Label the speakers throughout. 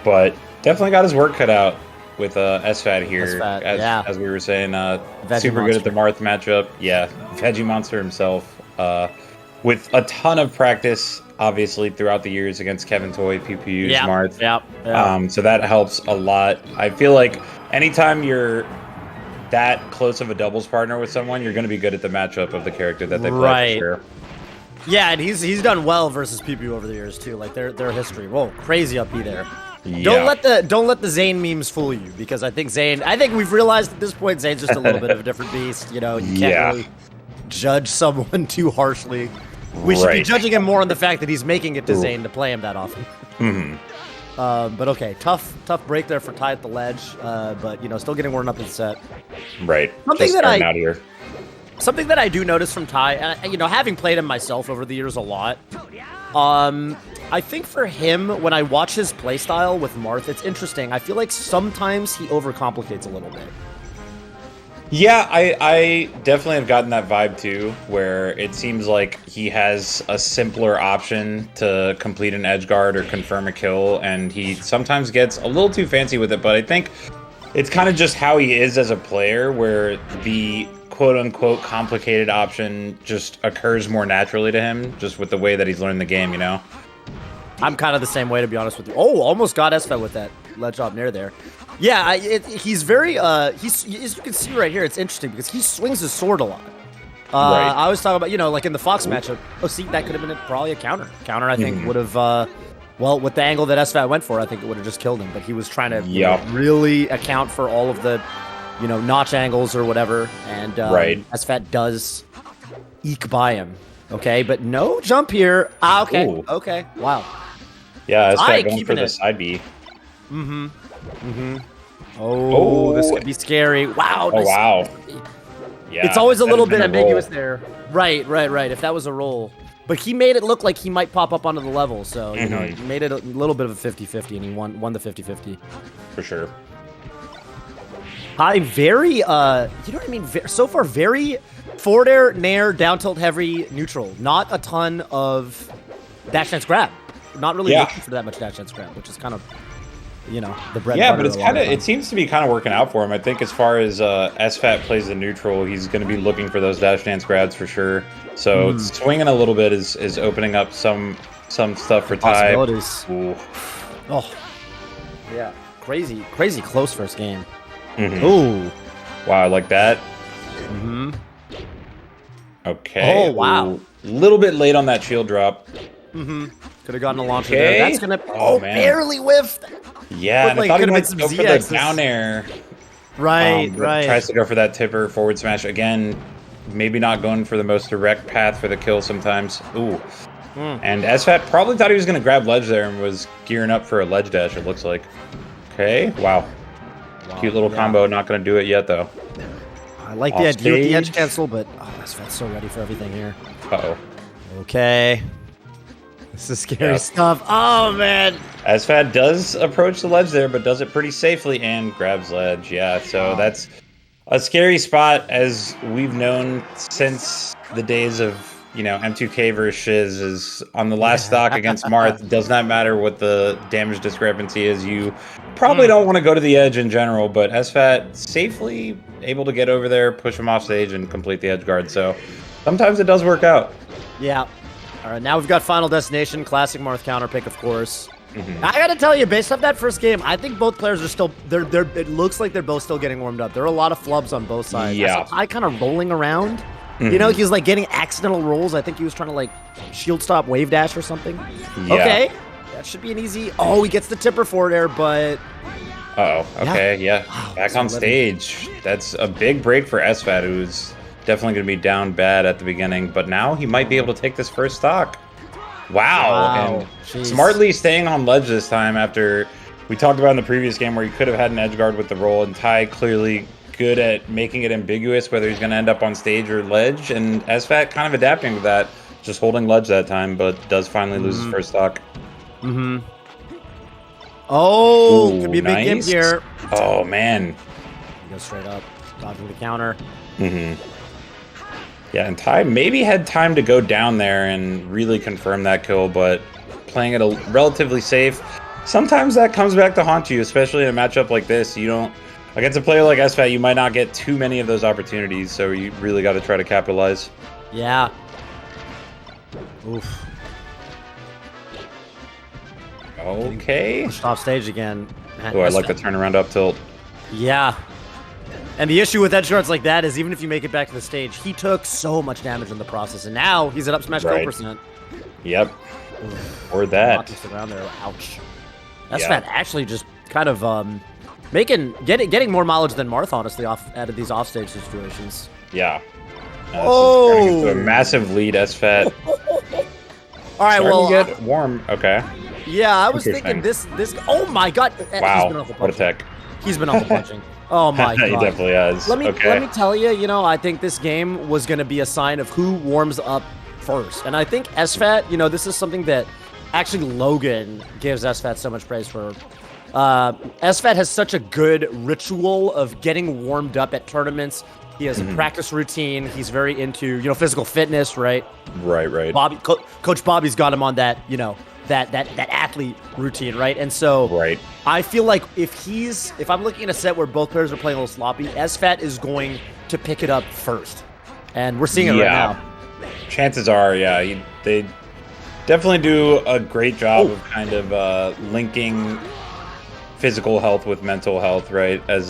Speaker 1: but definitely got his work cut out with SFAT here.
Speaker 2: SFAT,
Speaker 1: as we were saying, super
Speaker 2: Monster.
Speaker 1: good at the Marth matchup. Yeah, Veggie Monster himself. With a ton of practice, obviously, throughout the years against Kevin Toy, PPU's Marth. So that helps a lot. I feel like anytime you're that close of a doubles partner with someone, you're going to be good at the matchup of the character that they play, for sure.
Speaker 2: Yeah, and he's done well versus PPU over the years too. Like their history. Whoa, crazy up B there.
Speaker 1: Yeah.
Speaker 2: Don't let the Zane memes fool you, because I think we've realized at this point Zane's just a little bit of a different beast. You know, you can't really judge someone too harshly. We should be judging him more on the fact that he's making it to Zane to play him that often. But okay, tough break there for Ty at the ledge. But you know, still getting warmed up in the set.
Speaker 1: Right.
Speaker 2: Something that I do notice from Ty, and you know, having played him myself over the years a lot, I think for him, when I watch his playstyle with Marth, it's interesting. I feel like sometimes he overcomplicates a little bit.
Speaker 1: Yeah, I definitely have gotten that vibe too, where it seems like he has a simpler option to complete an edge guard or confirm a kill, and he sometimes gets a little too fancy with it, but I think it's kind of just how he is as a player, where the quote-unquote complicated option just occurs more naturally to him, just with the way that he's learned the game, you know?
Speaker 2: I'm kind of the same way, to be honest with you. Oh, almost got SFAT with that ledge drop near there. Yeah, he's very, as you can see right here, it's interesting because he swings his sword a lot. I was talking about, you know, like in the Fox matchup, see, that could have been probably a counter. Counter, I think, would have, well, with the angle that SFAT went for, I think it would have just killed him, but he was trying to really account for all of the, you know, notch angles or whatever, and SFAT does eke by him. Okay, but no jump here. Okay. Ooh. Okay. Wow.
Speaker 1: Yeah, SFAT going for the side B.
Speaker 2: Oh, this could be scary. Wow.
Speaker 1: Oh, wow.
Speaker 2: Yeah, it's always a little bit ambiguous there. Right. If that was a roll. But he made it look like he might pop up onto the level, so, you know, he made it a little bit of a 50-50, and he won the 50-50.
Speaker 1: For sure.
Speaker 2: Very, you know what I mean? So far, very forward air, nair, down tilt heavy, neutral. Not a ton of dash dance grab. Not really looking for that much dash dance grab, which is kind of, you know, the bread.
Speaker 1: Yeah, but it's kind of, it seems to be kind of working out for him. I think as far as SFAT plays the neutral, he's going to be looking for those dash dance grabs for sure. So swinging a little bit is opening up some stuff for Ty.
Speaker 2: Oh, yeah, crazy close first game.
Speaker 1: Ooh, wow, like that. Okay.
Speaker 2: Oh, wow.
Speaker 1: A little bit late on that shield drop.
Speaker 2: Could have gotten a launcher there. That's gonna barely whiffed.
Speaker 1: Yeah, and I thought he might go for the down air.
Speaker 2: Right.
Speaker 1: Tries to go for that tipper forward smash again. Maybe not going for the most direct path for the kill sometimes. Ooh. And SFAT probably thought he was going to grab ledge there and was gearing up for a ledge dash, it looks like. Okay, wow. Cute little combo. Not going to do it yet, though.
Speaker 2: I like the edge cancel, but SFAT's so ready for everything here.
Speaker 1: Uh-oh.
Speaker 2: Okay. This is scary stuff. Oh, man.
Speaker 1: SFAT does approach the ledge there, but does it pretty safely and grabs ledge. Yeah, so that's a scary spot, as we've known since the days of, you know, M2K versus Shiz. Is on the last stock against Marth. Does not matter what the damage discrepancy is. You probably don't want to go to the edge in general, but SFAT safely able to get over there, push him off stage, and complete the edge guard. So sometimes it does work out.
Speaker 2: Yeah. All right, now we've got Final Destination, classic Marth counter pick, of course. I gotta tell you, based off that first game, I think both players are still. It looks like they're both still getting warmed up. There are a lot of flubs on both sides.
Speaker 1: Yeah.
Speaker 2: I saw Ty kind of rolling around. You know, he was like getting accidental rolls. I think he was trying to like shield stop wave dash or something.
Speaker 1: Yeah.
Speaker 2: Okay, that should be an easy. Oh, he gets the tipper forward air, but.
Speaker 1: Uh-oh. Okay. Yeah. Back on stage. That's a big break for SFAT, who's definitely going to be down bad at the beginning, but now he might be able to take this first stock. Wow. And smartly staying on ledge this time, after we talked about in the previous game where he could have had an edge guard with the roll, and Ty clearly good at making it ambiguous whether he's going to end up on stage or ledge, and SFAT kind of adapting to that, just holding ledge that time, but does finally lose his first stock.
Speaker 2: Oh, could be a big game here.
Speaker 1: Oh, man.
Speaker 2: He goes straight up, dodging the counter.
Speaker 1: Yeah, and Ty maybe had time to go down there and really confirm that kill, but playing it relatively safe. sometimes that comes back to haunt you, especially in a matchup like this. You don't, against a player like SFAT, you might not get too many of those opportunities, so you really got to try to capitalize.
Speaker 2: Yeah. Oof.
Speaker 1: Okay.
Speaker 2: Pushed off stage again.
Speaker 1: Oh, I like the turnaround up tilt.
Speaker 2: Yeah. And the issue with edge guards like that is even if you make it back to the stage, he took so much damage in the process, and now he's at up smash kill percent.
Speaker 1: Yep. Or that.
Speaker 2: Around there. Ouch. SFAT actually just kind of getting more mileage than Marth, honestly, out of these offstage situations.
Speaker 1: Yeah.
Speaker 2: Oh,
Speaker 1: into a massive lead, SFAT.
Speaker 2: All right, well,
Speaker 1: get warm. Okay.
Speaker 2: Yeah, I was thinking this. Oh my God!
Speaker 1: Wow, what a tech!
Speaker 2: He's been on the punching. Oh my God!
Speaker 1: He definitely has.
Speaker 2: Let me tell you. You know, I think this game was going to be a sign of who warms up first, and I think SFAT. You know, this is something that actually Logan gives SFAT so much praise for. SFAT has such a good ritual of getting warmed up at tournaments. He has a practice routine. He's very into, physical fitness, right?
Speaker 1: Right.
Speaker 2: Coach Bobby's got him on that, that athlete routine, right? And so I feel like if I'm looking at a set where both players are playing a little sloppy, SFAT is going to pick it up first. And we're seeing it right now.
Speaker 1: Chances are, they definitely do a great job of kind of linking physical health with mental health, right? As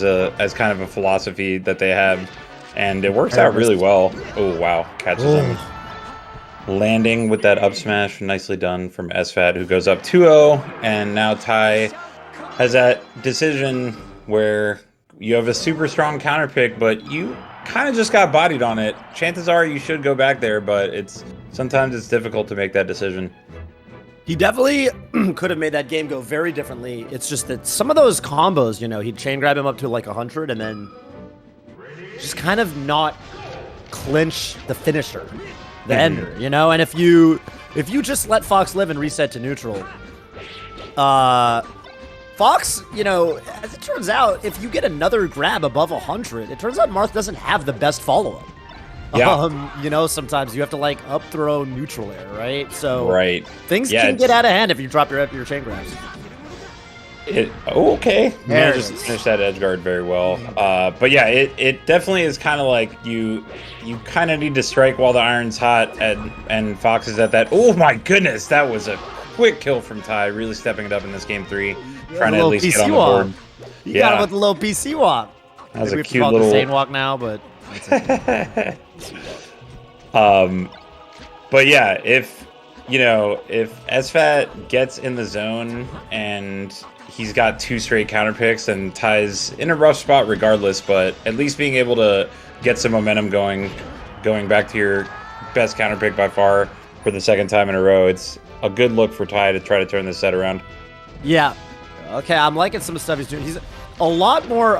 Speaker 1: kind of a philosophy that they have. And it works out really well. Oh, wow. Catches him. Landing with that up smash. Nicely done from SFAT, who goes up 2-0. And now Ty has that decision where you have a super strong counter pick, but you kind of just got bodied on it. Chances are you should go back there, but sometimes it's difficult to make that decision.
Speaker 2: He definitely could have made that game go very differently. It's just that some of those combos, he'd chain grab him up to like 100 and then just kind of not clinch the finisher, the ender, and if you just let Fox live and reset to neutral, Fox, as it turns out, if you get another grab above 100, it turns out Marth doesn't have the best follow-up.
Speaker 1: Yeah.
Speaker 2: Sometimes you have to like up throw neutral air, right? So things
Speaker 1: can
Speaker 2: get out of hand if you drop your chain grabs.
Speaker 1: Okay. Managed to finish that edge guard very well. But yeah, it definitely is kind of like you kind of need to strike while the iron's hot, and Fox is at that. Oh my goodness, that was a quick kill from Ty, really stepping it up in this game 3, trying to at least get on the board.
Speaker 2: You got him with a little PC walk.
Speaker 1: That was a cute
Speaker 2: little.
Speaker 1: little
Speaker 2: Zane walk now, but.
Speaker 1: But yeah, if SFAT gets in the zone and he's got 2 straight counter picks and Ty's in a rough spot regardless, but at least being able to get some momentum going back to your best counter pick by far for the second time in a row, it's a good look for Ty to try to turn this set around. Yeah.
Speaker 2: Okay, I'm liking some of the stuff he's doing. He's a lot more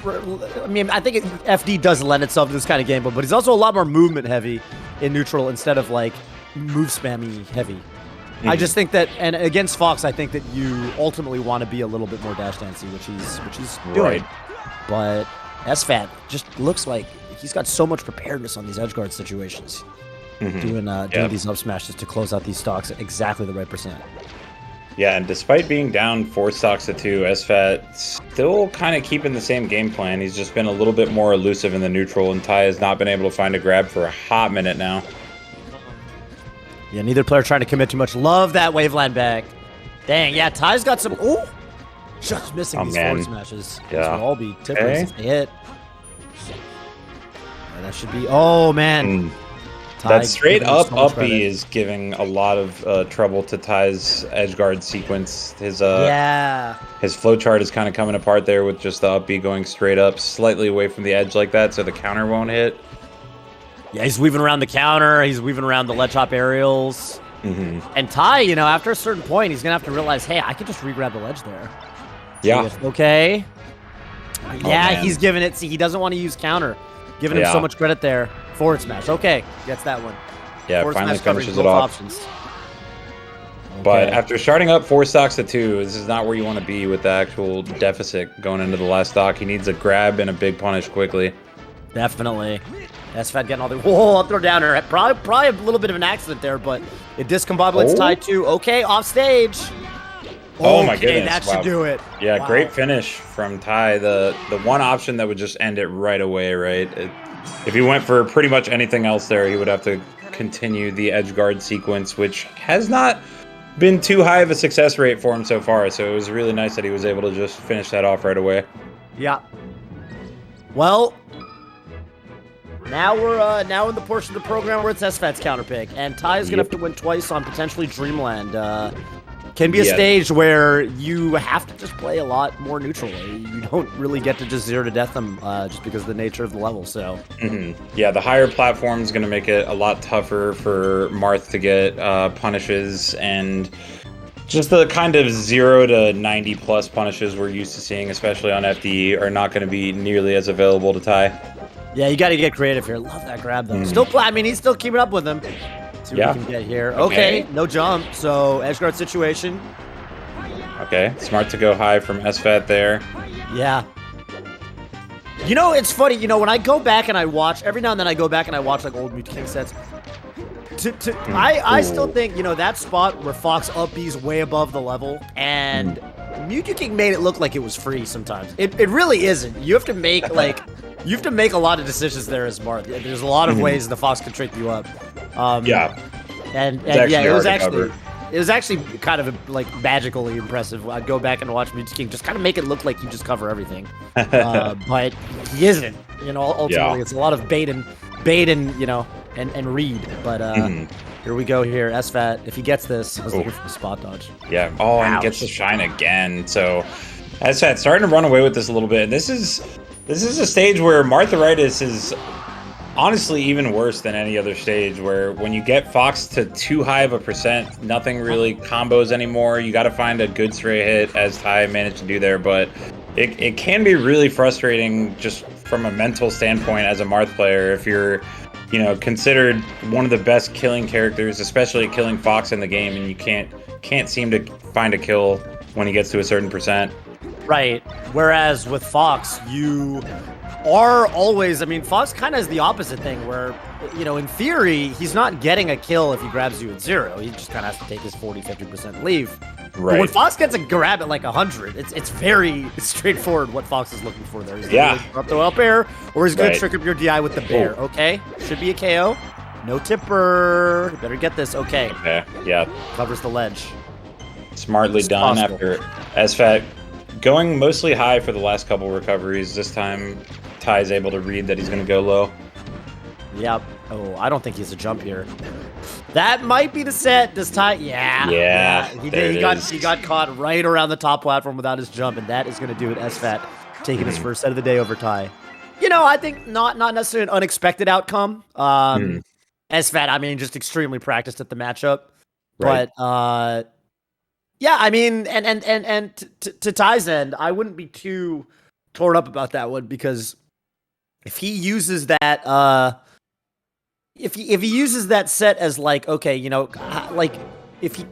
Speaker 2: I think FD does lend itself to this kind of game, but he's also a lot more movement heavy in neutral instead of like move spammy heavy. I just think that, and against Fox, I think that you ultimately want to be a little bit more dash dancey, which he's doing. But SFAT just looks like he's got so much preparedness on these edge guard situations, doing these up smashes to close out these stocks at exactly the right percent.
Speaker 1: Yeah, and despite being down 4 stocks to 2, SFAT still kind of keeping the same game plan. He's just been a little bit more elusive in the neutral, and Ty has not been able to find a grab for a hot minute now.
Speaker 2: Yeah, neither player trying to commit too much. Love that waveland back. Dang, yeah, Ty's got some. Ooh, just missing these forward smashes.
Speaker 1: Yeah,
Speaker 2: this will all be tippers if they hit. Yeah, that should be. Oh man.
Speaker 1: That straight up uppy is giving a lot of trouble to Ty's edgeguard sequence. His flowchart is kind of coming apart there with just the up B going straight up, slightly away from the edge like that, so the counter won't hit.
Speaker 2: Yeah, he's weaving around the counter. He's weaving around the ledge hop aerials. And Ty, after a certain point, he's gonna have to realize, hey, I can just re-grab the ledge there.
Speaker 1: Yeah.
Speaker 2: Okay. He's giving it. See, he doesn't want to use counter. Giving him so much credit there. Forward smash. Okay, gets that one.
Speaker 1: Yeah,
Speaker 2: forward
Speaker 1: finally finishes it
Speaker 2: off.
Speaker 1: But after starting up 4 stocks to 2, this is not where you want to be with the actual deficit going into the last stock. He needs a grab and a big punish quickly.
Speaker 2: Definitely. SFAT getting all the up throw downer. Probably a little bit of an accident there, but it discombobulates Ty too. Okay, off stage.
Speaker 1: Oh my goodness!
Speaker 2: That should do it.
Speaker 1: Yeah,
Speaker 2: Wow.
Speaker 1: great finish from Ty. The one option that would just end it right away, right? If he went for pretty much anything else there, he would have to continue the edge guard sequence, which has not been too high of a success rate for him so far. So it was really nice that he was able to just finish that off right away.
Speaker 2: Yeah. Well, now we're now in the portion of the program where it's SFAT's counterpick, and Ty is gonna have to win twice on potentially Dreamland. Can be a stage where you have to just play a lot more neutrally. You don't really get to just 0 to death them just because of the nature of the level. So
Speaker 1: yeah, the higher platform is going to make it a lot tougher for Marth to get punishes, and just the kind of 0 to 90 plus punishes we're used to seeing, especially on FDE, are not going to be nearly as available to Ty.
Speaker 2: Yeah, you got to get creative here. Love that grab though. Still play. I mean, he's still keeping up with him. See what we can get here. Okay, no jump. So edge guard situation.
Speaker 1: Okay, smart to go high from SFAT there.
Speaker 2: Yeah. You know, it's funny. You know, when I go back and I watch, every now and then I go back and I watch like old Mute King sets. I still think, you know, that spot where Fox up B's way above the level, and Mute King made it look like it was free sometimes. It really isn't. You have to make like you have to make a lot of decisions there as Marth. There's a lot of ways the Fox can trick you up. And yeah, it was actually kind of like magically impressive. I'd go back and watch Mute King just kind of make it look like you just cover everything, but he isn't. You know, ultimately it's a lot of bait and you know and read. But here we go here. SFAT, if he gets this, I was looking for the spot dodge.
Speaker 1: Yeah. Oh, and gets the shine again. So SFAT starting to run away with this a little bit. And this is a stage where Martharitis is honestly even worse than any other stage, where when you get Fox to too high of a percent, nothing really combos anymore. You got to find a good stray hit, as Ty managed to do there, but it can be really frustrating just from a mental standpoint as a Marth player if you're, you know, considered one of the best killing characters, especially killing Fox in the game, and you can't seem to find a kill when he gets to a certain percent.
Speaker 2: Right. Whereas with Fox, you are always, I mean, Fox kind of is the opposite thing where, you know, in theory, he's not getting a kill if he grabs you at 0. He just kind of has to take his 40-50% leave. Right. But when Fox gets a grab at like 100, it's very straightforward what Fox is looking for there. He's up the up air, or he's going to trick up your DI with the bear. Okay. Should be a KO. No tipper. You better get this. Okay.
Speaker 1: Yeah.
Speaker 2: Covers the ledge.
Speaker 1: Smartly done after SFAT going mostly high for the last couple recoveries. This time, Ty's able to read that he's going to go low.
Speaker 2: Yep. Oh, I don't think he's a jump here. That might be the set. Does Ty? Yeah. He did. He got caught right around the top platform without his jump, and that is going to do it. SFAT taking his first set of the day over Ty. You know, I think not necessarily an unexpected outcome. SFAT, I mean, just extremely practiced at the matchup, but yeah, I mean, and to Ty's end, I wouldn't be too torn up about that one, because if he uses that, if he uses that set as like, okay, you know, like if he